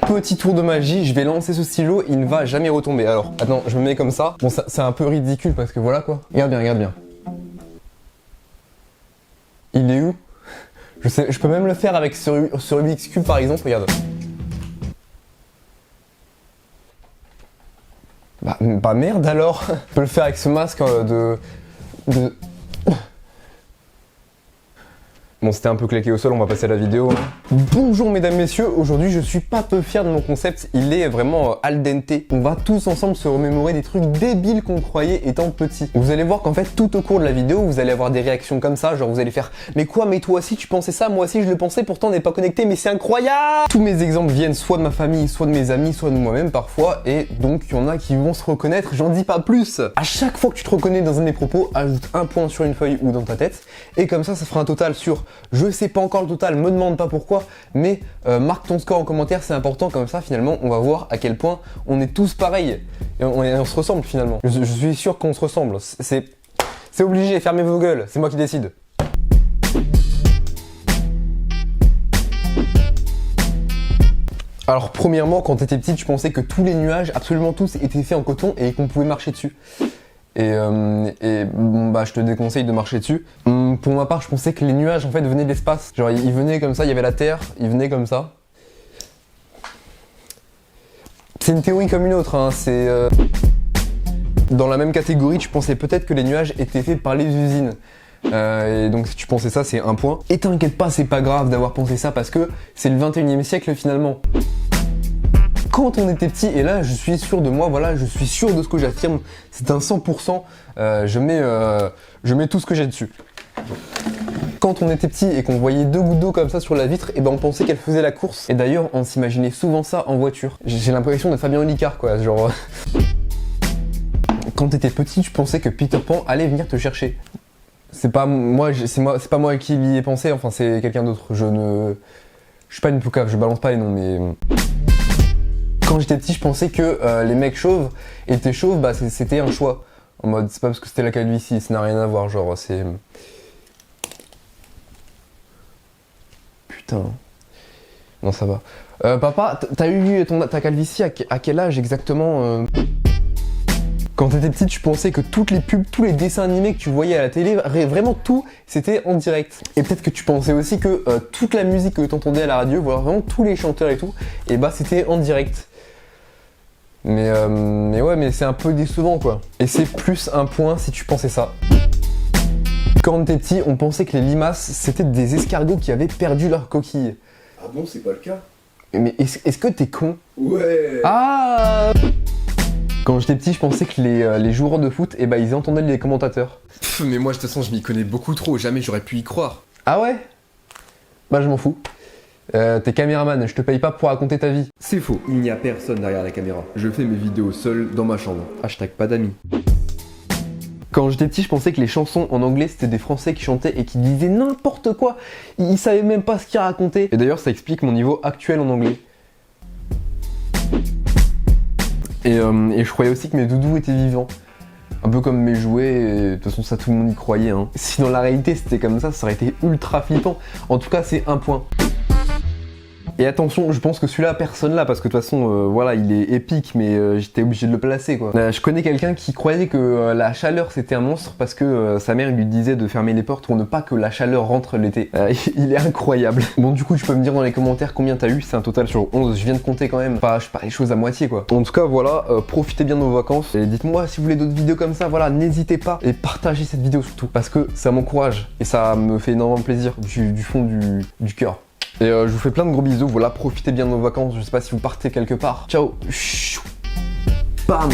Petit tour de magie, je vais lancer ce stylo, il ne va jamais retomber. Alors, attends, je me mets comme ça. Bon, ça c'est un peu ridicule parce que voilà quoi. Regarde bien, regarde bien. Il est où? Je sais, je peux même le faire avec ce Rubik's Cube par exemple, regarde. Bah merde alors. Je peux le faire avec ce masque de... Bon, c'était un peu claqué au sol, on va passer à la vidéo. Bonjour mesdames, messieurs, aujourd'hui je suis pas peu fier de mon concept, il est vraiment al dente. On va tous ensemble se remémorer des trucs débiles qu'on croyait étant petits. Vous allez voir qu'en fait, tout au cours de la vidéo, vous allez avoir des réactions comme ça, genre vous allez faire « Mais quoi, mais toi aussi tu pensais ça, moi aussi je le pensais, pourtant on n'est pas connecté, mais c'est incroyable !» Tous mes exemples viennent soit de ma famille, soit de mes amis, soit de moi-même parfois, et donc il y en a qui vont se reconnaître, j'en dis pas plus. À chaque fois que tu te reconnais dans un de mes propos, ajoute un point sur une feuille ou dans ta tête, et comme ça fera un total sur... Je sais pas encore le total, me demande pas pourquoi, mais marque ton score en commentaire, c'est important, comme ça finalement on va voir à quel point on est tous pareils, et on se ressemble finalement. Je suis sûr qu'on se ressemble, c'est obligé, fermez vos gueules, c'est moi qui décide. Alors premièrement, quand t'étais petit, tu pensais que tous les nuages, absolument tous, étaient faits en coton et qu'on pouvait marcher dessus. Et bon bah je te déconseille de marcher dessus. Pour ma part je pensais que les nuages en fait venaient de l'espace. Genre ils venaient comme ça, il y avait la Terre, ils venaient comme ça. C'est une théorie comme une autre, hein. C'est dans la même catégorie, tu pensais peut-être que les nuages étaient faits par les usines. Et donc si tu pensais ça, c'est un point. Et t'inquiète pas, c'est pas grave d'avoir pensé ça parce que c'est le 21e siècle finalement. Quand on était petit, et là je suis sûr de moi, voilà, je suis sûr de ce que j'affirme, c'est un 100%, je mets tout ce que j'ai dessus. Quand on était petit et qu'on voyait deux gouttes d'eau comme ça sur la vitre, et ben on pensait qu'elle faisait la course. Et d'ailleurs, on s'imaginait souvent ça en voiture. J'ai l'impression d'être Fabien Olicard quoi, genre... Quand t'étais petit, tu pensais que Peter Pan allait venir te chercher. C'est pas moi qui y ai pensé, enfin c'est quelqu'un d'autre. Je suis pas une poucave, je balance pas les noms, mais... Quand j'étais petit, je pensais que les mecs chauves étaient chauves, bah c'était un choix. En mode, c'est pas parce que c'était la calvitie, ça n'a rien à voir, genre c'est... Putain... Non, ça va. Papa, t'as eu ta calvitie à quel âge exactement Quand t'étais petit, tu pensais que toutes les pubs, tous les dessins animés que tu voyais à la télé, vraiment tout, c'était en direct. Et peut-être que tu pensais aussi que toute la musique que t'entendais à la radio, voilà, vraiment tous les chanteurs et tout, et bah c'était en direct. Mais ouais, mais c'est un peu décevant quoi. Et c'est plus un point si tu pensais ça. Quand on était petit, on pensait que les limaces, c'était des escargots qui avaient perdu leur coquille. Ah bon, c'est pas le cas? Mais est-ce que t'es con? Ouais. Ah! Quand j'étais petit, je pensais que les joueurs de foot, eh ben, ils entendaient les commentateurs. Mais moi, de toute façon, je m'y connais beaucoup trop, jamais j'aurais pu y croire. Ah ouais? Bah je m'en fous. T'es caméraman, je te paye pas pour raconter ta vie. C'est faux, il n'y a personne derrière la caméra. Je fais mes vidéos seul dans ma chambre. Hashtag pas d'amis. Quand j'étais petit, je pensais que les chansons en anglais, c'était des Français qui chantaient et qui disaient n'importe quoi. Ils savaient même pas ce qu'ils racontaient. Et d'ailleurs, ça explique mon niveau actuel en anglais. Et je croyais aussi que mes doudous étaient vivants. Un peu comme mes jouets, et de toute façon ça tout le monde y croyait. Hein. Si dans la réalité c'était comme ça aurait été ultra flippant. En tout cas c'est un point. Et attention, je pense que celui-là, personne là, parce que de toute façon, voilà, il est épique, mais j'étais obligé de le placer, quoi. Je connais quelqu'un qui croyait que la chaleur, c'était un monstre, parce que sa mère lui disait de fermer les portes pour ne pas que la chaleur rentre l'été. Il est incroyable. Bon, du coup, tu peux me dire dans les commentaires combien t'as eu, c'est un total sur 11, je viens de compter quand même. Je fais pas les choses à moitié, quoi. En tout cas, voilà, profitez bien de vos vacances, et dites-moi si vous voulez d'autres vidéos comme ça, voilà, n'hésitez pas, et partagez cette vidéo surtout, parce que ça m'encourage, et ça me fait énormément plaisir, du fond du cœur. Et je vous fais plein de gros bisous, voilà, profitez bien de vos vacances, je sais pas si vous partez quelque part. Ciao. Bam.